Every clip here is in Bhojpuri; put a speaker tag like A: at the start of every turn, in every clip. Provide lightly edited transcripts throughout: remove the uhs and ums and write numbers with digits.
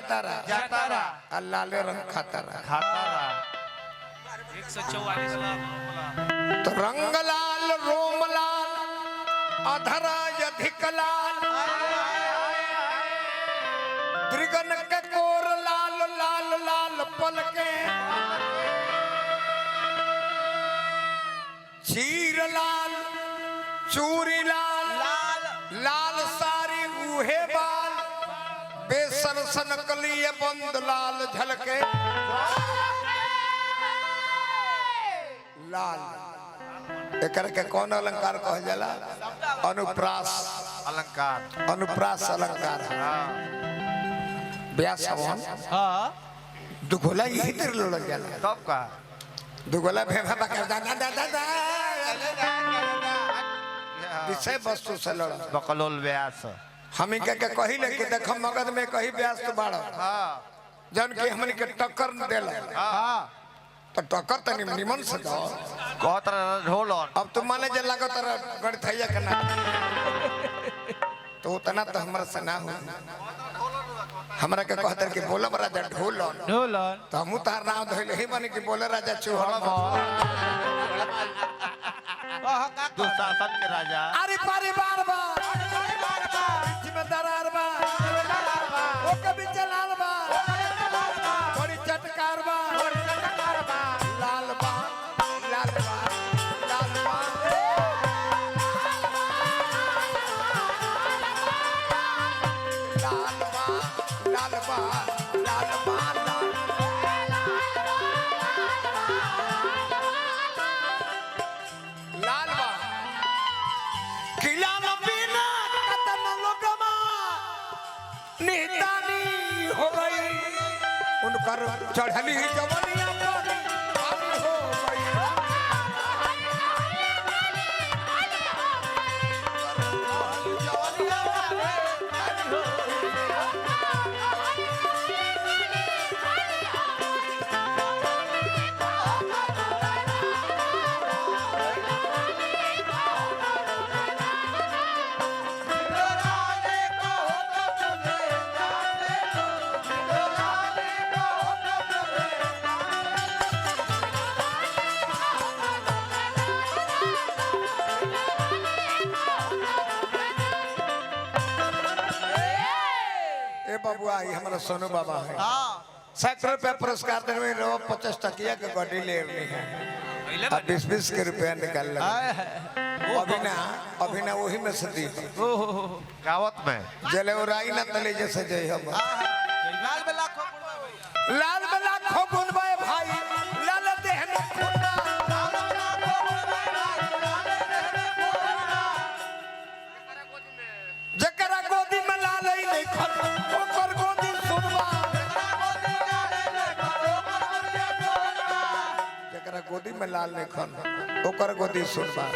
A: जाता रहा लाले रंग खाता रहा
B: 144 लाख
A: तो रंग लाल रोम लाल अधरा अधिक लाल त्रिगन के कोर लाल लाल लाल पलके चीर लाल चूरी लाल लाल सारी ऊहे बाल बेसन सन कलिय बंद लाल झलके लाल एक के कौन अलंकार कह जाला अनुप्रास अलंकार व्यास भवन दुगोला यही तेरे लड़ जाला
C: कब का
A: दुगोला भेभा बकर दादा दादा विषय वस्तु से लड़
C: बकलोल व्यास
A: हम के कहिले कि देख मगध में कही व्यास तो बाड़ जन के हमन के टक्कर न देला तो टक्कर तनी निमन से दो
C: कहत ढोल
A: अब तुम माने जे लागत गणथैया के ना तो उतना तो हमरा से ना हो हमरा के कहतर कि बोलब राजा ढोलन तो हमू तार नाम धइले ही माने कि बोले राजा चूहड़
C: दुशासन के राजा
A: अरे परिवार बा जिम्मेदार बा ओ कभी चलाल बा बड़ी चटकार बा लाल बा लाल बा लाल बा लाल बा लाल बा लाल बा लाल बा किला न बिना कतन लोगमा निहतानी हो गई उनकर चढ़ली जवनिया पानी हो गई बाबुआ हमारा सोनू बाबा है सैकड़ों रुपया पुरस्कार देने में 50 टकिया के गाड़ी ले रही है अब 20-20 के रुपया निकाल अभी ना वही में से दी
C: गावत में
A: जले उराई ना तले जैसे जय हम
B: लाल में लाखों गुण
A: भाई लाल देहन जकरा गोदी में लाल ही नहीं खन ओकर गोदी सुनवा जकरा गोदी में लाल नहीं खन ओकर गोदी सुनवा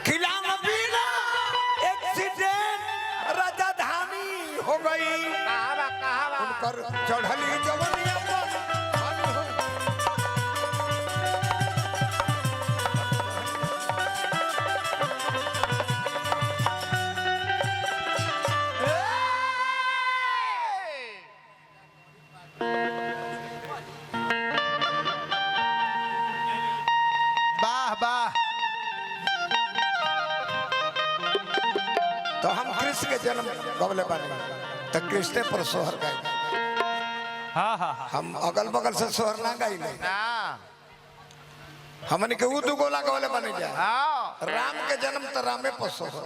A: खिलाम बिना एक्सीडेंट राजधानी हो गई उनकर चढ़ली जवनिया तो हम कृष्ण के जन्म गवले बने तो कृष्ण पर सोहर गाई हम अगल बगल से सोहर ना गाई हमने के दू गोला गवले बने जा राम के जन्म तो रामे पर सोहर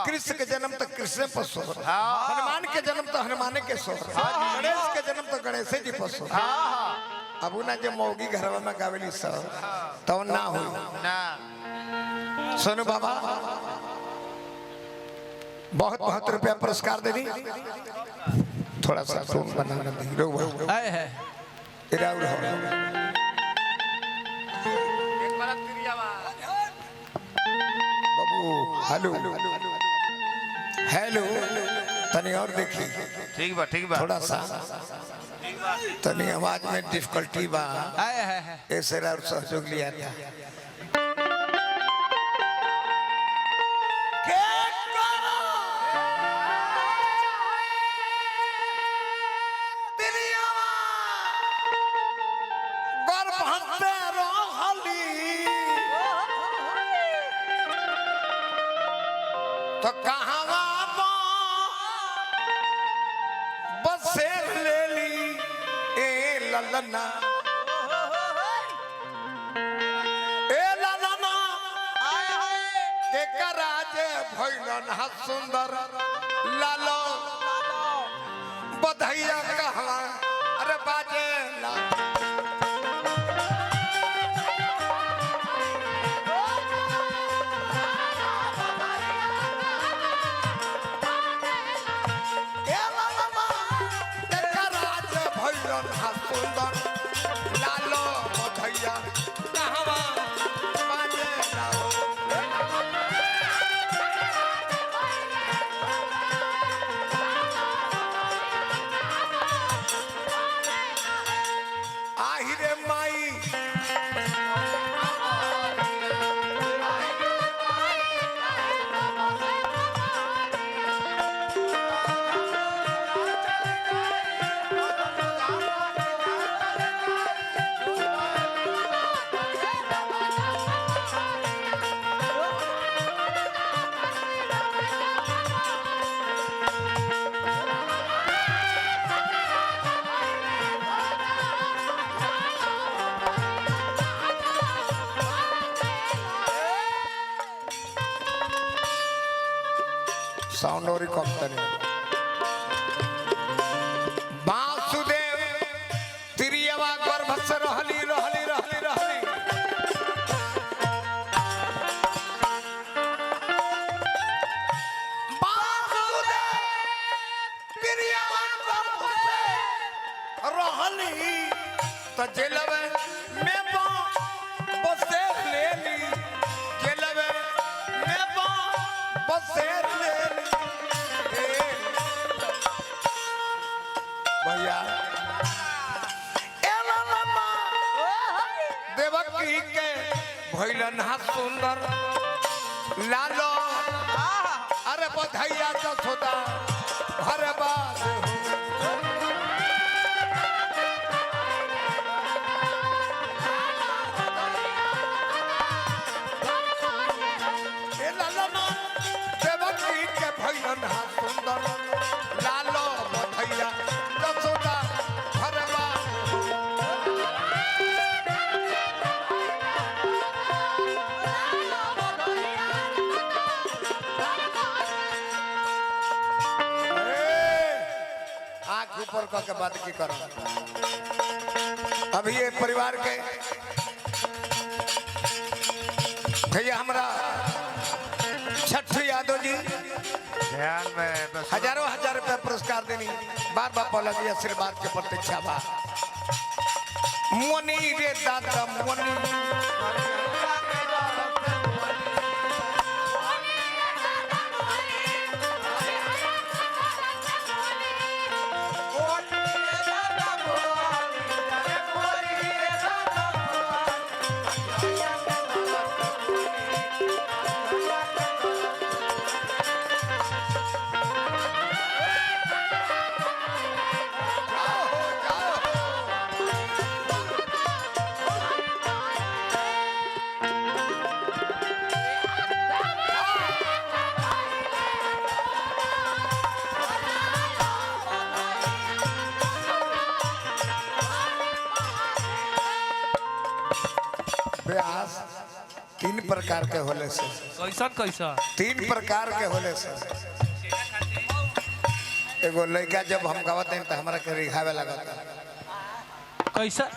A: कृष्ण के जन्म तो कृष्ण पर सोहर हनुमान के जन्म तो हनुमान के सोहर गणेश के जन्म तो गणेश जी पर सोहर अब ना जो मौगी घर में गावेली सब तो ना हो सोनू बाबा बहुत बहुत रुपया पुरस्कार देनी थोड़ा सा फोन बनाना दी रो बाबू हेलो हेलो तनी और देखी
C: ठीक बा
A: थोड़ा सा तनी आवाज में डिफिकल्टी बा ऐसे और सहयोग लिया था तेरे तो कहावा बसे ले ली ए ललना के कराज भैलन हा सुंदर लालो बधैया कहवा अरे बाजे ला सुंदर लालो बधैया कहवा बाजे लाओ आहिरे माई साउंड और कम करें वासुदेव तिरियवा गर्भ से रहली रहली रहली रहली वासुदेव तिरियवा गर्भ से रहली तो जेलवे में बसे ले ली जेलवे में बसे ले ली भैया देवकी के भैलन हा सुंदर लालो अरे बधैया जसोदा घर बाज देवकी के भैलन हा सुंदर लालो बधैया जसोदा घर बाज आँख ऊपर करके बात की करो अभी ये परिवार के भैया हमारा छठी यादव जी
C: ध्यान में बस
A: हजारों हजार रुपया पुरस्कार देनी बार बार बोला जी आशीर्वाद के प्रतीक्षा बा मोनी रे दादा मोनी व्यास तीन प्रकार के होले से
B: कैसा कैसा
A: तीन प्रकार के होले से एगो लड़का जब हम गावत हैं तो हमारा के रिघावे लगता
B: कैसा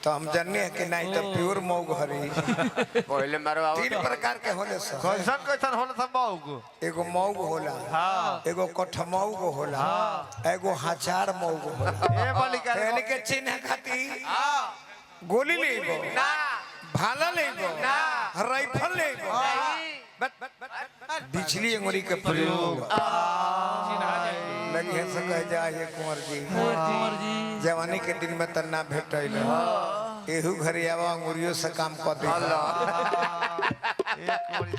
A: तो हम जानने हैं कि नहीं तो प्योर मौग हरी
C: पहले मारो
A: तीन प्रकार के होले से
C: कैसन कैसन होला सब बाबू
A: एगो मौग होला
C: हां
A: एगो कठमौग होला एगो हजार मौग होला
C: ए बालिका
A: यानी के चिन्ह खाती गोली लेबो
C: ना
A: भाला लेबो
C: ना
A: राइफल लेबो बिजली अंगुरी के प्रयोग लगे से कह जाए कुंवर जी जवानी के दिन में तना भेटल एहू घर आवा अंगुरियों से काम कर दे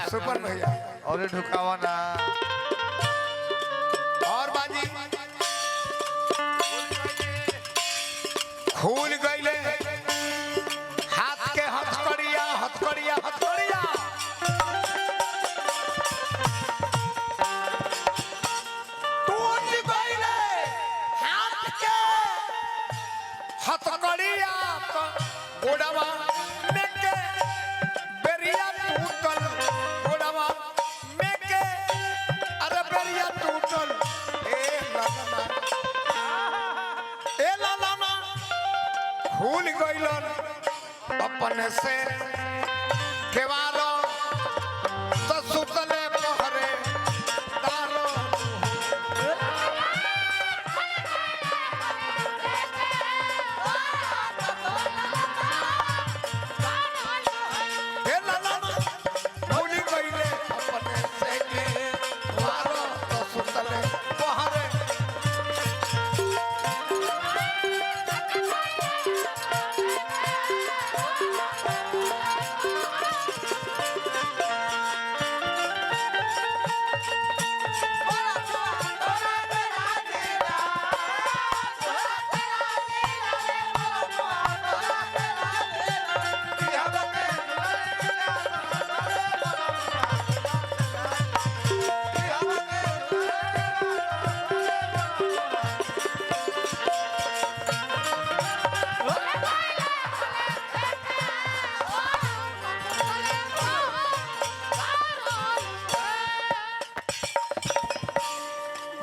A: सुपर भैया
C: और ढुकावा ना
A: और बाजी खुल गईले हाथ के हथकड़िया हथकड़िया हथकड़िया हथकड़िया तो गोड़वा में के बेरिया टूटल गोड़वा में के अरे बेरिया टूटल ए लाला भूल गइलन अपने से केवारो तो सुतले पहरे दारो ए लाला भूल गइले अपने से केवारो तो सुतले पहरे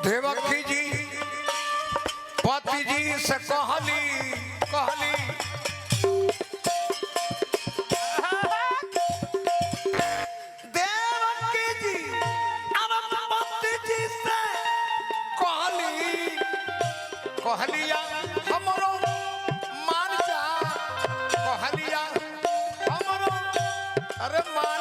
A: देवकी जी पति जी से कहली देवकी जी अब पति जी से कहलिया हमरो मान जा कहलिया हमरो अरे मान